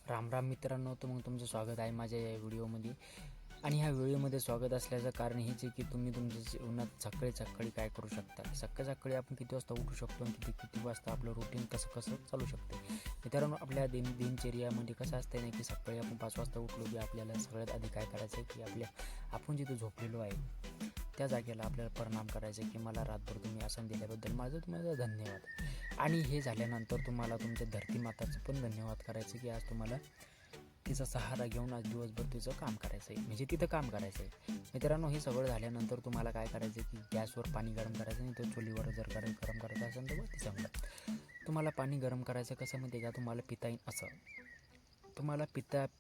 राम राम मित्रांनो, तर मग तुमचं स्वागत आहे माझ्या या व्हिडिओमध्ये. आणि ह्या व्हिडिओमध्ये स्वागत असल्याचं कारण हेच आहे की तुम्ही तुमच्या जीवनात सकाळी काय करू शकता. सकाळी आपण किती वाजता उठू शकतो आणि किती वाजता आपलं रुटीन कसं चालू शकते. मित्रांनो, आपल्या दिनचर्यामध्ये कसं असतं ना की सकाळी आपण 5 वाजता उठलो की आपल्याला सगळ्यात आधी काय करायचं आहे की आपण जिथं झोपलेलो आहे त्या जागेला आपल्याला प्रणाम करायचं आहे की मला रातभर तुम्ही आसन दिल्याबद्दल तुम्हाला धन्यवाद. आणि हे झाल्यानंतर तुम्हाला तुमच्या धरती माताचं पण धन्यवाद करायचं की आज तुम्हाला तिचा सहारा घेऊन आज दिवसभर तिचं काम करायचं आहे, म्हणजे तिथं काम करायचं आहे. मित्रांनो, हे सगळं झाल्यानंतर तुम्हाला काय करायचं आहे की गॅसवर पाणी गरम करायचं नाही तर चुलीवर जर गरम करायचं असेल तर ते चांगलं. तुम्हाला पाणी गरम करायचं कसं माहिती आहे का, तुम्हाला पिता येईल असं, तुम्हाला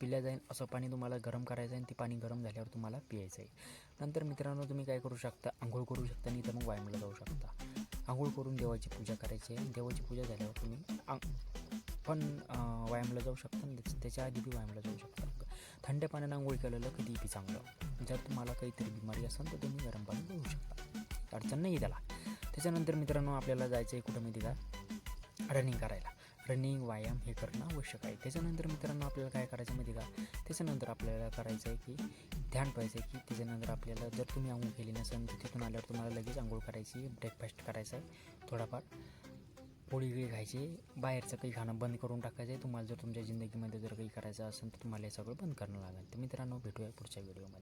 पिल्या जाईल असं पाणी तुम्हाला गरम करायचं आहे आणि ते पाणी गरम झाल्यावर तुम्हाला पियायचं आहे. नंतर मित्रांनो, तुम्ही काय करू शकता, आंघोळ करू शकता, नाही तर मग व्यायामाला जाऊ शकता. आंघोळ करून देवाची पूजा करायची आहे. देवाची पूजा झाल्यावर तुम्ही पण व्यायामाला जाऊ शकता आणि त्याच्या आधी बी व्यायामाला जाऊ शकता. थंड पाण्यानं आंघोळ केलेलं कधीही बी चांगलं. जर तुम्हाला काहीतरी बिमारी असेल तर तुम्ही गरम पाणी घेऊ शकता, अडचण नाही त्याला. त्याच्यानंतर मित्रांनो, आपल्याला जायचं आहे कुठं माहिती का, रनिंग करायला. रनिंग व्यायाम हे करणं आवश्यक आहे. त्याच्यानंतर मित्रांनो, आपल्याला काय करायचं माहिती का, त्याच्यानंतर आपल्याला करायचं आहे की ध्यान पाहिजे की त्याच्यानंतर आपल्याला जर तुम्ही आंघोळ केली नसेल तर तिथून आल्यावर तुम्हाला लगेच आंघोळ करायची, ब्रेकफास्ट करायचा आहे, थोडाफार पोळी गिळी खायची, बाहेरचं काही खाणं बंद करून टाकायचं आहे. तुम्हाला जर तुमच्या जिंदगीमध्ये जर काही करायचं असेल तर तुम्हाला हे सगळं बंद करणं लागेल. तर मित्रांनो, भेटूया पुढच्या व्हिडिओमध्ये.